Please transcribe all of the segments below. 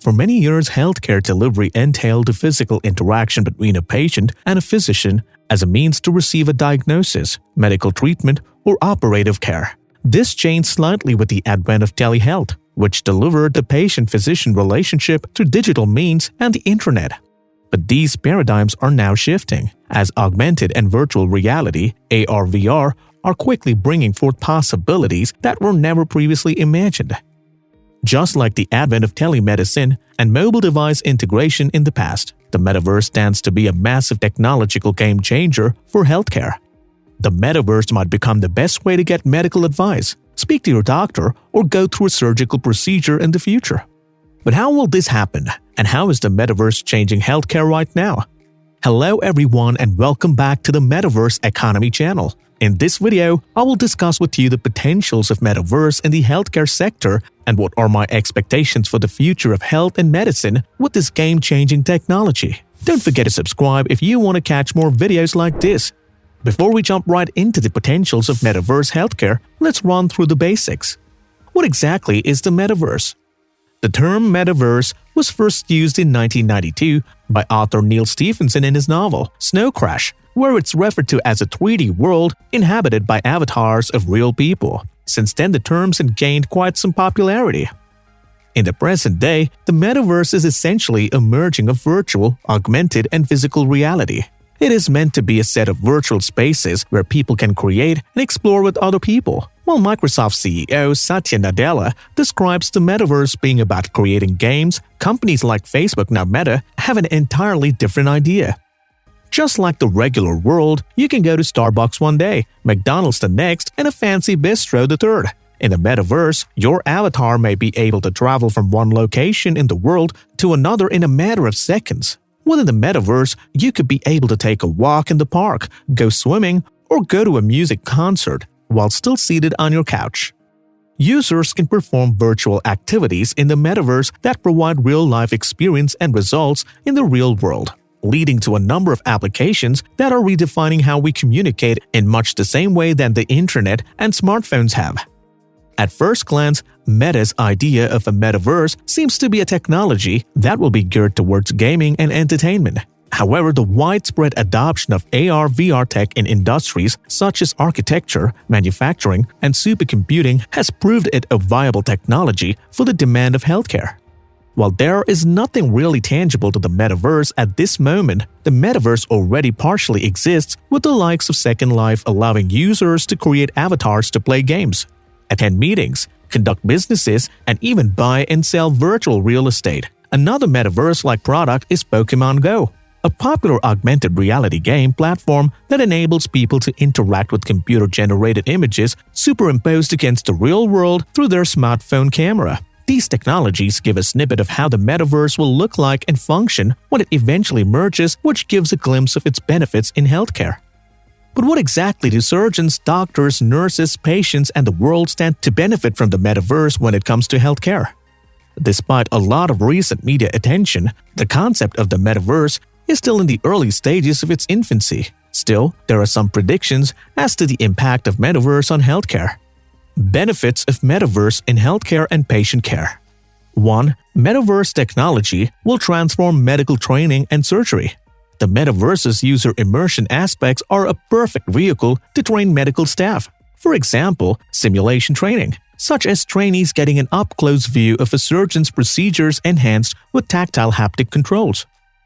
For many years, healthcare delivery entailed the physical interaction between a patient and a physician as a means to receive a diagnosis, medical treatment, or operative care. This changed slightly with the advent of telehealth, which delivered the patient-physician relationship through digital means and the internet. But these paradigms are now shifting, as augmented and virtual reality (AR/VR) are quickly bringing forth possibilities that were never previously imagined. Just like the advent of telemedicine and mobile device integration in the past, the metaverse stands to be a massive technological game changer for healthcare. The metaverse might become the best way to get medical advice, speak to your doctor, or go through a surgical procedure in the future. But how will this happen, and how is the metaverse changing healthcare right now? Hello everyone and welcome back to the Metaverse Economy channel. In this video, I will discuss with you the potentials of metaverse in the healthcare sector and what are my expectations for the future of health and medicine with this game-changing technology. Don't forget to subscribe if you want to catch more videos like this. Before we jump right into the potentials of metaverse healthcare, let's run through the basics. What exactly is the metaverse? The term metaverse was first used in 1992 by author Neal Stephenson in his novel Snow Crash, where it's referred to as a 3D world inhabited by avatars of real people. Since then, the terms have gained quite some popularity. In the present day, the metaverse is essentially a merging of virtual, augmented, and physical reality. It is meant to be a set of virtual spaces where people can create and explore with other people, while Microsoft CEO Satya Nadella describes the metaverse being about creating games. Companies like Facebook, now Meta, have an entirely different idea. Just like the regular world, you can go to Starbucks one day, McDonald's the next, and a fancy bistro the third. In the metaverse, your avatar may be able to travel from one location in the world to another in a matter of seconds. Within the metaverse, you could be able to take a walk in the park, go swimming, or go to a music concert while still seated on your couch. Users can perform virtual activities in the metaverse that provide real-life experience and results in the real world, leading to a number of applications that are redefining how we communicate in much the same way that the internet and smartphones have. At first glance, Meta's idea of a metaverse seems to be a technology that will be geared towards gaming and entertainment. However, the widespread adoption of AR/VR tech in industries such as architecture, manufacturing, and supercomputing has proved it a viable technology for the demand of healthcare. While there is nothing really tangible to the metaverse at this moment, the metaverse already partially exists with the likes of Second Life allowing users to create avatars to play games, attend meetings, conduct businesses, and even buy and sell virtual real estate. Another metaverse-like product is Pokemon Go, a popular augmented reality game platform that enables people to interact with computer-generated images superimposed against the real world through their smartphone camera. These technologies give a snippet of how the metaverse will look like and function when it eventually merges, which gives a glimpse of its benefits in healthcare. But what exactly do surgeons, doctors, nurses, patients, and the world stand to benefit from the metaverse when it comes to healthcare? Despite a lot of recent media attention, the concept of the metaverse is still in the early stages of its infancy. Still, there are some predictions as to the impact of metaverse on healthcare. Benefits of metaverse in healthcare and patient care. 1. Metaverse technology will transform medical training and surgery. The metaverse's user immersion aspects are a perfect vehicle to train medical staff. For example, simulation training, such as trainees getting an up-close view of a surgeon's procedures enhanced with tactile haptic controls.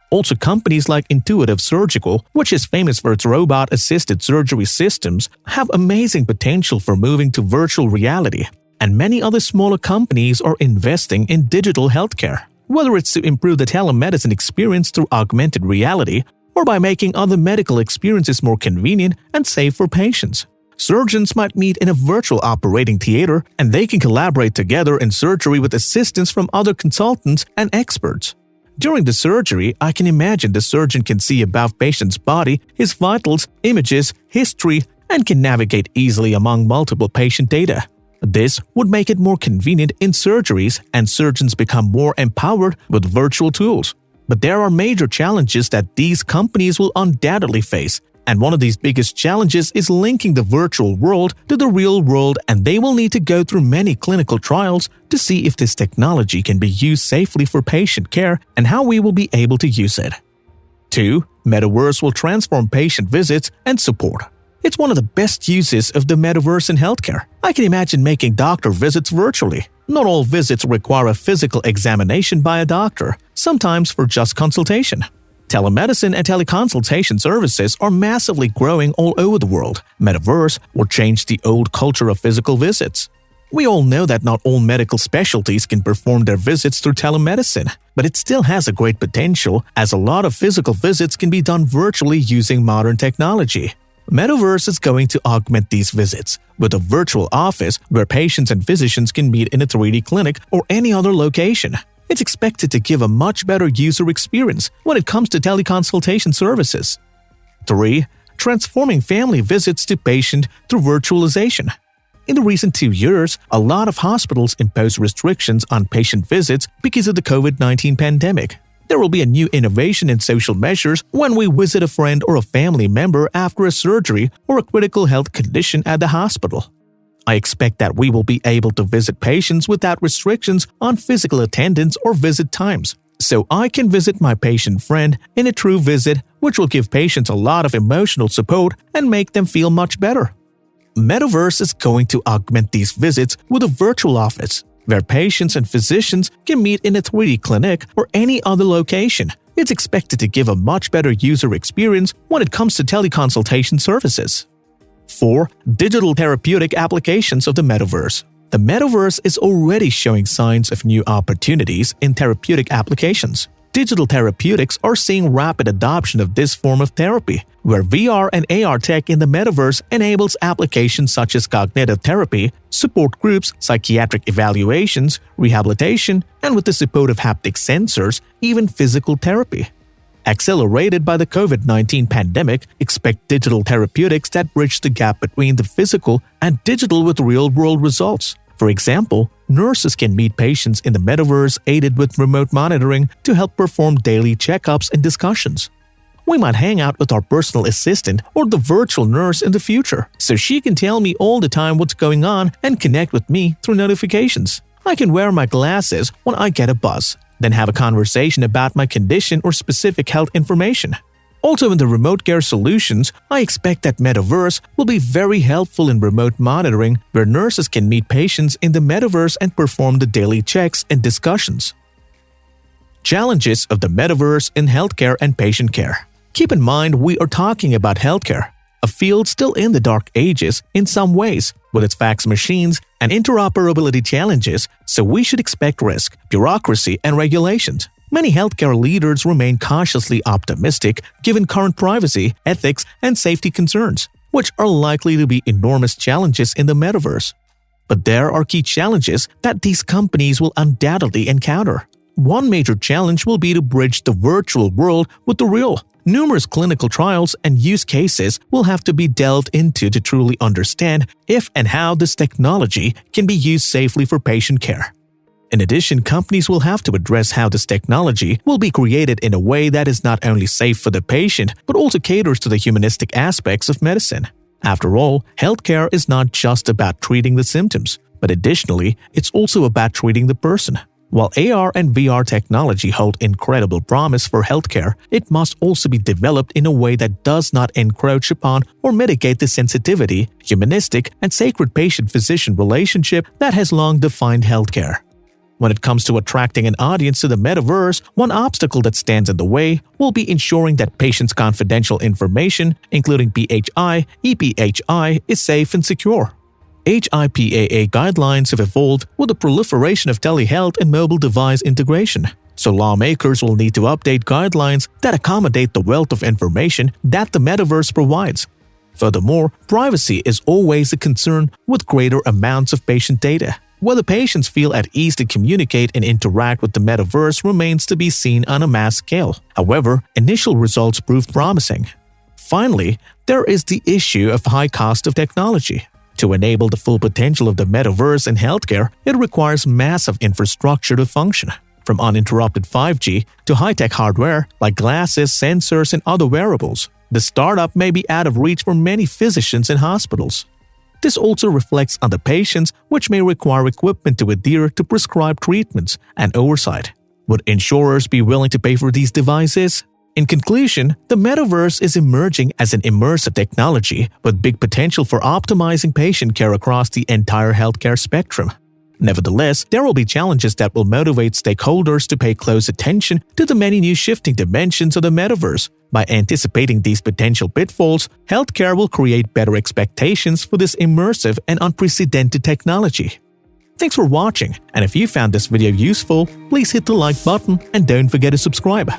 Also, companies like Intuitive Surgical, which is famous for its robot-assisted surgery systems, have amazing potential for moving to virtual reality. And many other smaller companies are investing in digital healthcare, whether it's to improve the telemedicine experience through augmented reality or by making other medical experiences more convenient and safe for patients. Surgeons might meet in a virtual operating theater and they can collaborate together in surgery with assistance from other consultants and experts. During the surgery, I can imagine the surgeon can see above patient's body, his vitals, images, history, and can navigate easily among multiple patient data. This would make it more convenient in surgeries and surgeons become more empowered with virtual tools. But there are major challenges that these companies will undoubtedly face, And one of these biggest challenges is linking the virtual world to the real world, and they will need to go through many clinical trials to see if this technology can be used safely for patient care and how we will be able to use it. 2. Metaverse will transform patient visits and support. It's one of the best uses of the metaverse in healthcare. I can imagine making doctor visits virtually. Not all visits require a physical examination by a doctor, sometimes for just consultation. Telemedicine and teleconsultation services are massively growing all over the world. Metaverse will change the old culture of physical visits. We all know that not all medical specialties can perform their visits through telemedicine, but it still has a great potential as a lot of physical visits can be done virtually using modern technology. Metaverse is going to augment these visits with a virtual office where patients and physicians can meet in a 3D clinic or any other location. It's expected to give a much better user experience when it comes to teleconsultation services. 3. Transforming family visits to patient through virtualization. In the recent 2 years, a lot of hospitals impose restrictions on patient visits because of the COVID-19 pandemic. There will be a new innovation in social measures when we visit a friend or a family member after a surgery or a critical health condition at the hospital. I expect that we will be able to visit patients without restrictions on physical attendance or visit times, so I can visit my patient friend in a true visit, which will give patients a lot of emotional support and make them feel much better. Metaverse is going to augment these visits with a virtual office, where patients and physicians can meet in a 3D clinic or any other location. It's expected to give a much better user experience when it comes to teleconsultation services. 4. Digital therapeutic applications of the metaverse. The metaverse is already showing signs of new opportunities in therapeutic applications. Digital therapeutics are seeing rapid adoption of this form of therapy, where VR and AR tech in the metaverse enables applications such as cognitive therapy, support groups, psychiatric evaluations, rehabilitation, and with the support of haptic sensors, even physical therapy. Accelerated by the COVID-19 pandemic, expect digital therapeutics that bridge the gap between the physical and digital with real-world results. For example, nurses can meet patients in the metaverse aided with remote monitoring to help perform daily checkups and discussions. We might hang out with our personal assistant or the virtual nurse in the future, so she can tell me all the time what's going on and connect with me through notifications. I can wear my glasses when I get a buzz, then have a conversation about my condition or specific health information. Also in the remote care solutions, I expect that Metaverse will be very helpful in remote monitoring, where nurses can meet patients in the Metaverse and perform the daily checks and discussions. Challenges of the Metaverse in healthcare and patient care. Keep in mind we are talking about healthcare, a field still in the dark ages in some ways, with its fax machines and interoperability challenges, so we should expect risk, bureaucracy, and regulations. Many healthcare leaders remain cautiously optimistic given current privacy, ethics, and safety concerns, which are likely to be enormous challenges in the metaverse. But there are key challenges that these companies will undoubtedly encounter. One major challenge will be to bridge the virtual world with the real. Numerous clinical trials and use cases will have to be delved into to truly understand if and how this technology can be used safely for patient care. In addition, companies will have to address how this technology will be created in a way that is not only safe for the patient, but also caters to the humanistic aspects of medicine. After all, healthcare is not just about treating the symptoms, but additionally, it's also about treating the person. While AR and VR technology hold incredible promise for healthcare, it must also be developed in a way that does not encroach upon or mitigate the sensitivity, humanistic, and sacred patient-physician relationship that has long defined healthcare. When it comes to attracting an audience to the metaverse, one obstacle that stands in the way will be ensuring that patients' confidential information, including PHI, EPHI, is safe and secure. HIPAA guidelines have evolved with the proliferation of telehealth and mobile device integration, so lawmakers will need to update guidelines that accommodate the wealth of information that the metaverse provides. Furthermore, privacy is always a concern with greater amounts of patient data. Whether patients feel at ease to communicate and interact with the metaverse remains to be seen on a mass scale. However, initial results proved promising. Finally, there is the issue of high cost of technology. To enable the full potential of the metaverse in healthcare, it requires massive infrastructure to function. From uninterrupted 5G to high-tech hardware like glasses, sensors, and other wearables. the startup may be out of reach for many physicians and hospitals. This also reflects on the patients, which may require equipment to adhere to prescribed treatments and oversight. Would insurers be willing to pay for these devices? In conclusion, the metaverse is emerging as an immersive technology with big potential for optimizing patient care across the entire healthcare spectrum. Nevertheless, there will be challenges that will motivate stakeholders to pay close attention to the many new shifting dimensions of the metaverse. By anticipating these potential pitfalls, healthcare will create better expectations for this immersive and unprecedented technology. Thanks for watching, and if you found this video useful, please hit the like button and don't forget to subscribe.